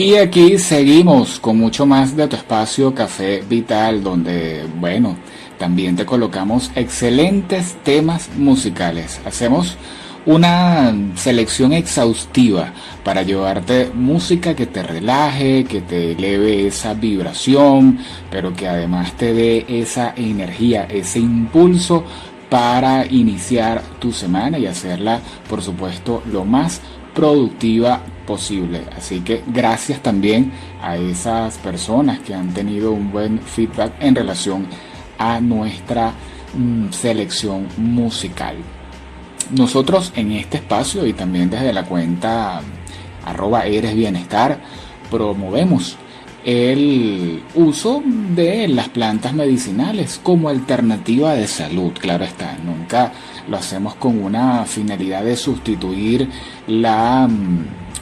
Y aquí seguimos con mucho más de tu espacio Café Vital, donde, bueno, también te colocamos excelentes temas musicales. Hacemos una selección exhaustiva para llevarte música que te relaje, que te eleve esa vibración, pero que además te dé esa energía, ese impulso para iniciar tu semana y hacerla, por supuesto, lo más productiva posible. Así que gracias también a esas personas que han tenido un buen feedback en relación a nuestra selección musical. Nosotros en este espacio y también desde la cuenta @eresbienestar promovemos el uso de las plantas medicinales como alternativa de salud. Claro está, nunca lo hacemos con una finalidad de sustituir la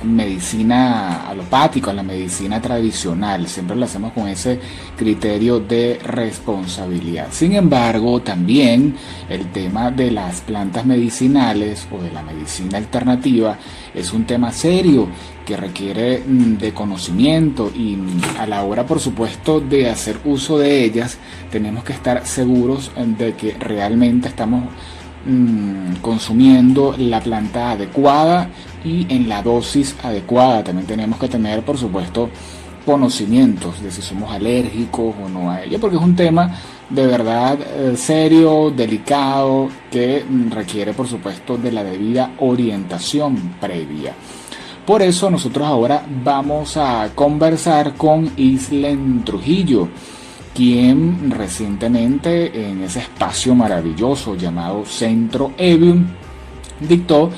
medicina alopática, la medicina tradicional. Siempre lo hacemos con ese criterio de responsabilidad. Sin embargo, también el tema de las plantas medicinales o de la medicina alternativa es un tema serio que requiere de conocimiento, y a la hora, por supuesto, de hacer uso de ellas, tenemos que estar seguros de que realmente estamos consumiendo la planta adecuada y en la dosis adecuada. También tenemos que tener, por supuesto, conocimientos de si somos alérgicos o no a ella, porque es un tema de verdad serio, delicado, que requiere, por supuesto, de la debida orientación previa. Por eso nosotros ahora vamos a conversar con Islen Trujillo, quien recientemente en ese espacio maravilloso llamado Centro Evium dictó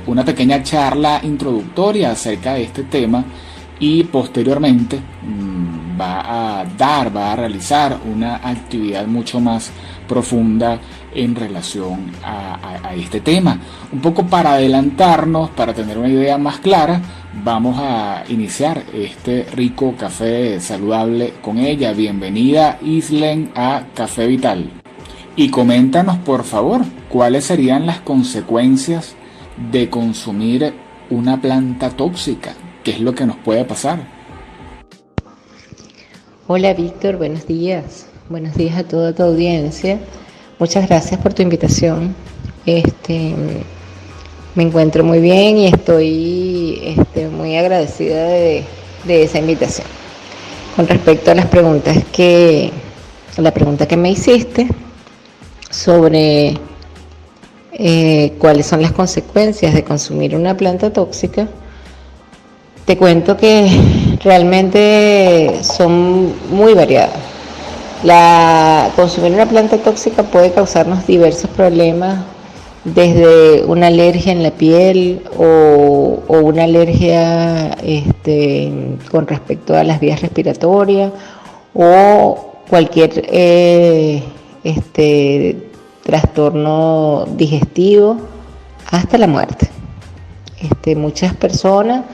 una pequeña charla introductoria acerca de este tema, y posteriormente va a realizar una actividad mucho más profunda en relación a este tema. Un poco para adelantarnos, para tener una idea más clara, vamos a iniciar este rico café saludable con ella. Bienvenida, Islen, a Café Vital. Y coméntanos, por favor, cuáles serían las consecuencias de consumir una planta tóxica. ¿Qué es lo que nos puede pasar? Hola Víctor, buenos días. Buenos días a toda tu audiencia. Muchas gracias por tu invitación. Me encuentro muy bien y estoy muy agradecida de esa invitación. Con respecto a la pregunta que me hiciste sobre cuáles son las consecuencias de consumir una planta tóxica, te cuento que realmente son muy variadas. Consumir una planta tóxica puede causarnos diversos problemas, desde una alergia en la piel o una alergia con respecto a las vías respiratorias, o cualquier trastorno digestivo, hasta la muerte. Muchas personas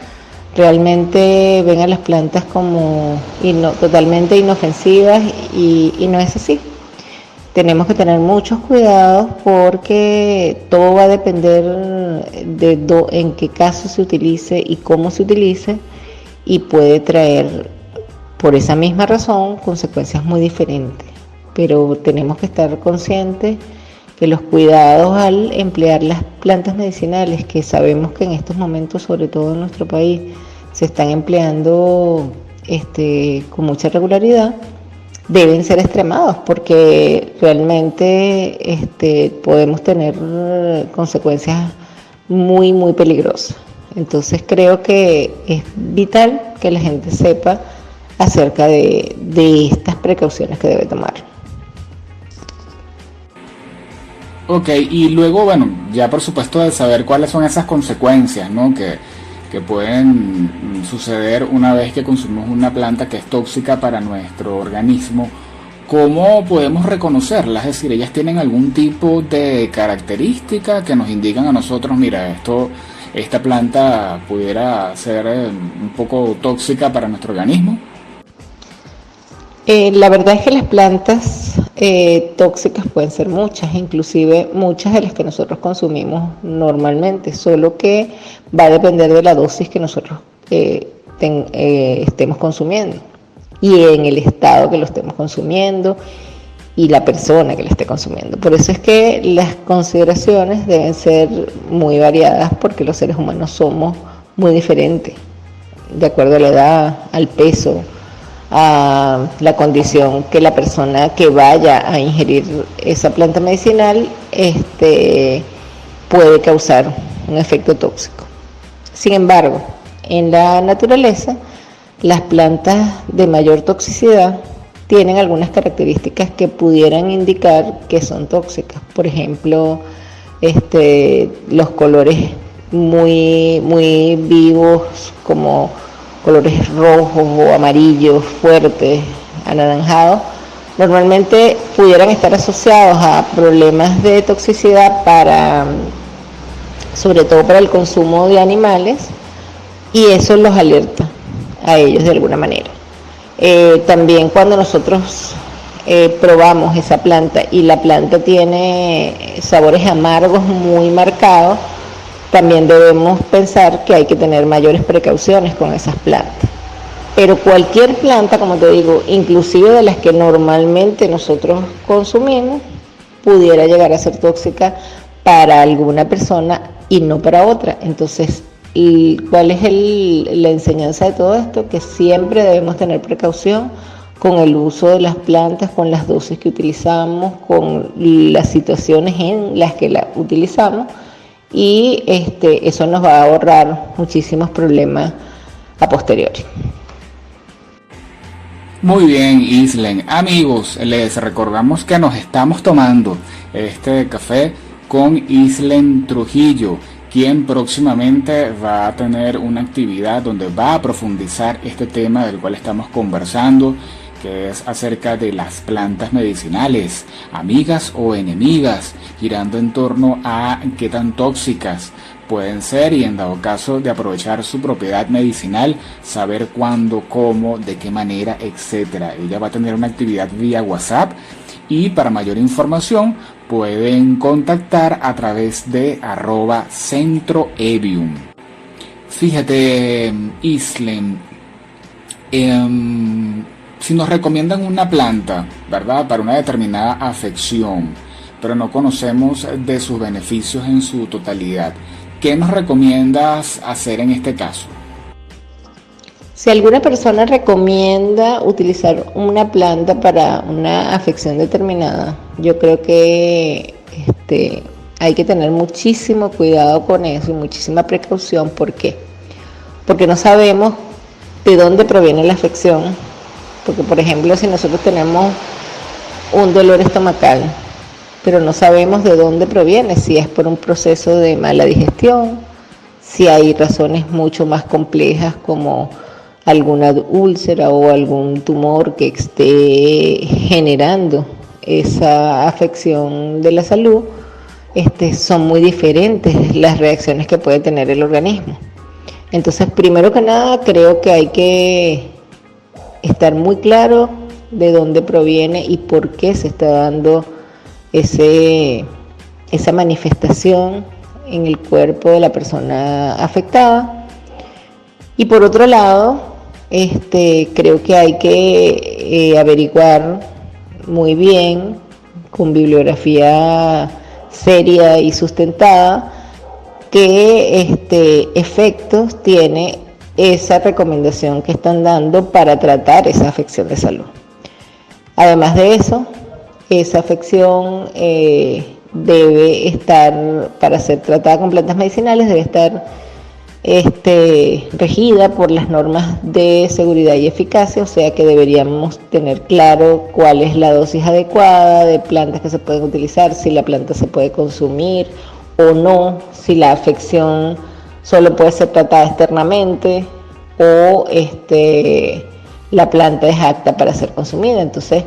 realmente ven a las plantas como totalmente inofensivas, y no es así. Tenemos que tener muchos cuidados porque todo va a depender de en qué caso se utilice y cómo se utilice, y puede traer, por esa misma razón, consecuencias muy diferentes. Pero tenemos que estar conscientes que los cuidados al emplear las plantas medicinales, que sabemos que en estos momentos, sobre todo en nuestro país, se están empleando con mucha regularidad, deben ser extremados, porque realmente podemos tener consecuencias muy, muy peligrosas. Entonces creo que es vital que la gente sepa acerca de estas precauciones que debe tomar. Ok, y luego, bueno, ya por supuesto de saber cuáles son esas consecuencias, ¿no?, que pueden suceder una vez que consumimos una planta que es tóxica para nuestro organismo. ¿Cómo podemos reconocerlas? Es decir, ¿ellas tienen algún tipo de característica que nos indican a nosotros, mira, esta planta pudiera ser un poco tóxica para nuestro organismo? La verdad es que las plantas tóxicas pueden ser muchas, inclusive muchas de las que nosotros consumimos normalmente, solo que va a depender de la dosis que nosotros estemos consumiendo, y en el estado que lo estemos consumiendo y la persona que lo esté consumiendo. Por eso es que las consideraciones deben ser muy variadas, porque los seres humanos somos muy diferentes, de acuerdo a la edad, al peso, a la condición que la persona que vaya a ingerir esa planta medicinal puede causar un efecto tóxico. Sin embargo, en la naturaleza, las plantas de mayor toxicidad tienen algunas características que pudieran indicar que son tóxicas. Por ejemplo, los colores muy, muy vivos, como colores rojos o amarillos fuertes, anaranjados, normalmente pudieran estar asociados a problemas de toxicidad sobre todo para el consumo de animales, y eso los alerta a ellos de alguna manera. También cuando nosotros probamos esa planta y la planta tiene sabores amargos muy marcados, también debemos pensar que hay que tener mayores precauciones con esas plantas. Pero cualquier planta, como te digo, inclusive de las que normalmente nosotros consumimos, pudiera llegar a ser tóxica para alguna persona y no para otra. Entonces, ¿cuál es la enseñanza de todo esto? Que siempre debemos tener precaución con el uso de las plantas, con las dosis que utilizamos, con las situaciones en las que las utilizamos, y eso nos va a ahorrar muchísimos problemas a posteriori. Muy bien, Islen. Amigos, les recordamos que nos estamos tomando este café con Islen Trujillo, quien próximamente va a tener una actividad donde va a profundizar este tema del cual estamos conversando, que es acerca de las plantas medicinales, amigas o enemigas, girando en torno a qué tan tóxicas pueden ser, y en dado caso de aprovechar su propiedad medicinal, saber cuándo, cómo, de qué manera, etc. Ella va a tener una actividad vía WhatsApp, y para mayor información pueden contactar a través de @centroevium. Fíjate, Islen, si nos recomiendan una planta, ¿verdad?, para una determinada afección, pero no conocemos de sus beneficios en su totalidad, ¿qué nos recomiendas hacer en este caso? Si alguna persona recomienda utilizar una planta para una afección determinada, yo creo que hay que tener muchísimo cuidado con eso y muchísima precaución. ¿Por qué? Porque no sabemos de dónde proviene la afección. Porque, por ejemplo, si nosotros tenemos un dolor estomacal, pero no sabemos de dónde proviene, si es por un proceso de mala digestión, si hay razones mucho más complejas como alguna úlcera o algún tumor que esté generando esa afección de la salud, son muy diferentes las reacciones que puede tener el organismo. Entonces, primero que nada, creo que hay que estar muy claro de dónde proviene y por qué se está dando esa manifestación en el cuerpo de la persona afectada. Y por otro lado, creo que hay que averiguar muy bien, con bibliografía seria y sustentada, qué efectos tiene esa recomendación que están dando para tratar esa afección de salud. Además de eso, esa afección debe estar, para ser tratada con plantas medicinales, debe estar regida por las normas de seguridad y eficacia, o sea que deberíamos tener claro cuál es la dosis adecuada de plantas que se pueden utilizar, si la planta se puede consumir o no, si la afección solo puede ser tratada externamente o la planta es apta para ser consumida. Entonces,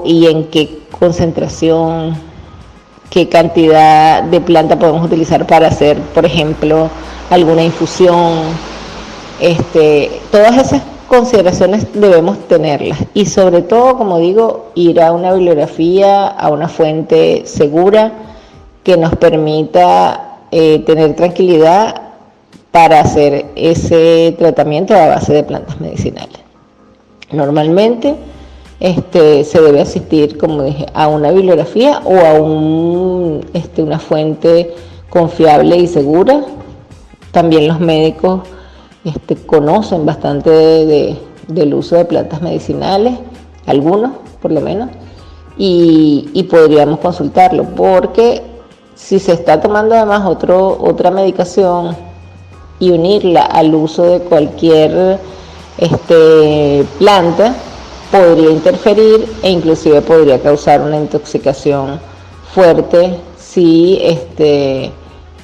y en qué concentración, qué cantidad de planta podemos utilizar para hacer, por ejemplo, alguna infusión. Todas esas consideraciones debemos tenerlas, y sobre todo, como digo, ir a una bibliografía, a una fuente segura que nos permita tener tranquilidad para hacer ese tratamiento a base de plantas medicinales. Normalmente se debe asistir, como dije, a una bibliografía o a una fuente confiable y segura. También los médicos conocen bastante del uso de plantas medicinales, algunos por lo menos, y podríamos consultarlo, porque si se está tomando además otra medicación y unirla al uso de cualquier planta, podría interferir e inclusive podría causar una intoxicación fuerte si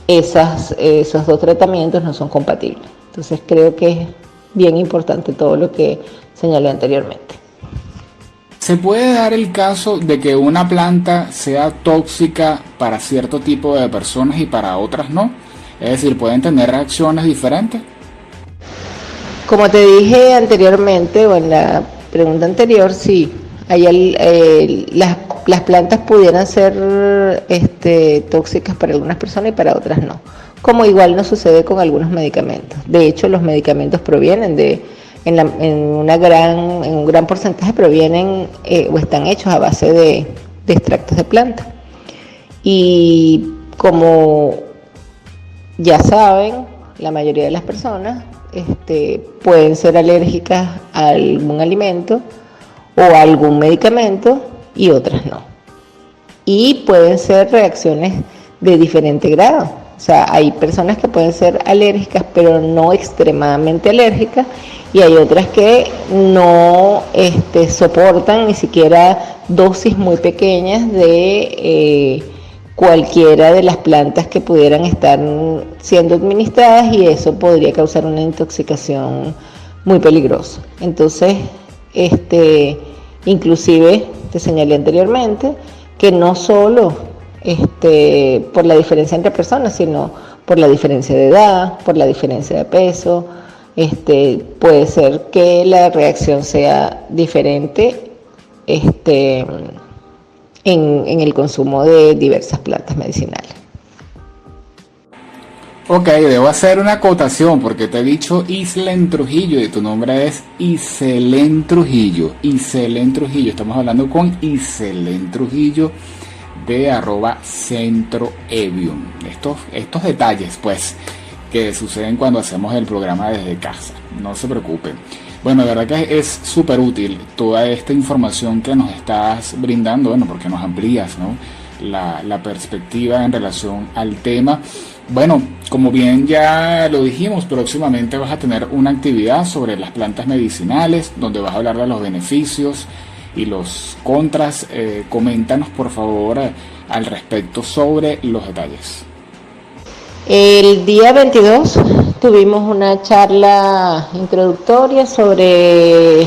esos dos tratamientos no son compatibles. Entonces creo que es bien importante todo lo que señalé anteriormente. ¿Se puede dar el caso de que una planta sea tóxica para cierto tipo de personas y para otras no? Es decir, ¿pueden tener reacciones diferentes? Como te dije anteriormente, o en la pregunta anterior, sí, las plantas pudieran ser tóxicas para algunas personas y para otras no. Como igual no sucede con algunos medicamentos. De hecho, los medicamentos provienen en un gran porcentaje provienen o están hechos a base de extractos de planta. Y como ya saben, la mayoría de las personas pueden ser alérgicas a algún alimento o a algún medicamento y otras no. Y pueden ser reacciones de diferente grado. O sea, hay personas que pueden ser alérgicas, pero no extremadamente alérgicas, y hay otras que no soportan ni siquiera dosis muy pequeñas de cualquiera de las plantas que pudieran estar siendo administradas, y eso podría causar una intoxicación muy peligrosa. Entonces, inclusive te señalé anteriormente que no solo por la diferencia entre personas, sino por la diferencia de edad, por la diferencia de peso, puede ser que la reacción sea diferente en el consumo de diversas plantas medicinales. Ok, debo hacer una acotación porque te he dicho Islen Trujillo y tu nombre es Iselen Trujillo. Iselen Trujillo, estamos hablando con Iselen Trujillo de @centroevium. Estos detalles pues que suceden cuando hacemos el programa desde casa, no se preocupen. Bueno, de verdad que es súper útil toda esta información que nos estás brindando, bueno, porque nos amplías, ¿no?, la perspectiva en relación al tema. Bueno, como bien ya lo dijimos, próximamente vas a tener una actividad sobre las plantas medicinales, donde vas a hablar de los beneficios y los contras. Coméntanos por favor al respecto sobre los detalles. El día 22 tuvimos una charla introductoria sobre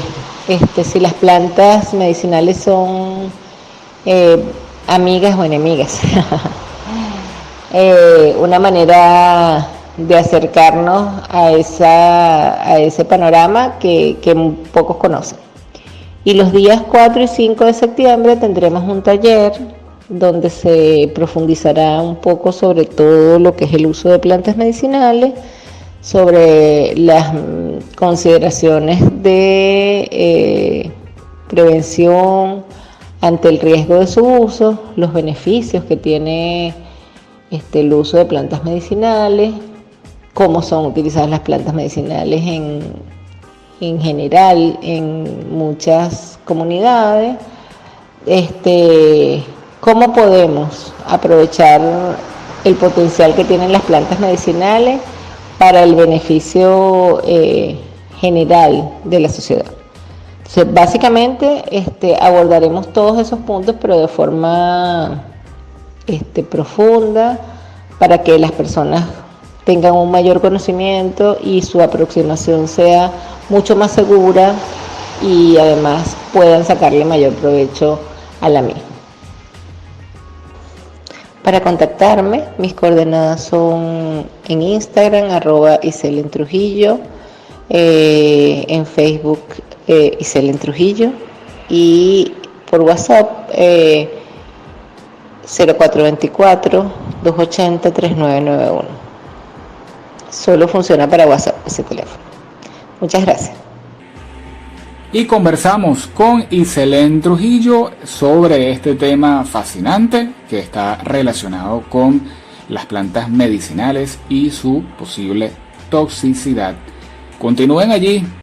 si las plantas medicinales son amigas o enemigas. Una manera de acercarnos a ese panorama que pocos conocen. Y los días 4 y 5 de septiembre tendremos un taller donde se profundizará un poco sobre todo lo que es el uso de plantas medicinales, sobre las consideraciones de prevención ante el riesgo de su uso, los beneficios que tiene el uso de plantas medicinales, cómo son utilizadas las plantas medicinales en general en muchas comunidades, cómo podemos aprovechar el potencial que tienen las plantas medicinales para el beneficio general de la sociedad. Entonces, básicamente abordaremos todos esos puntos, pero de forma profunda, para que las personas tengan un mayor conocimiento y su aproximación sea mucho más segura y además puedan sacarle mayor provecho a la misma. Para contactarme, mis coordenadas son en Instagram, @IselenTrujillo, en Facebook, Iselen Trujillo, y por WhatsApp 0424-280-3991. Solo funciona para WhatsApp ese teléfono. Muchas gracias. Y conversamos con Iselén Trujillo sobre este tema fascinante que está relacionado con las plantas medicinales y su posible toxicidad. Continúen allí.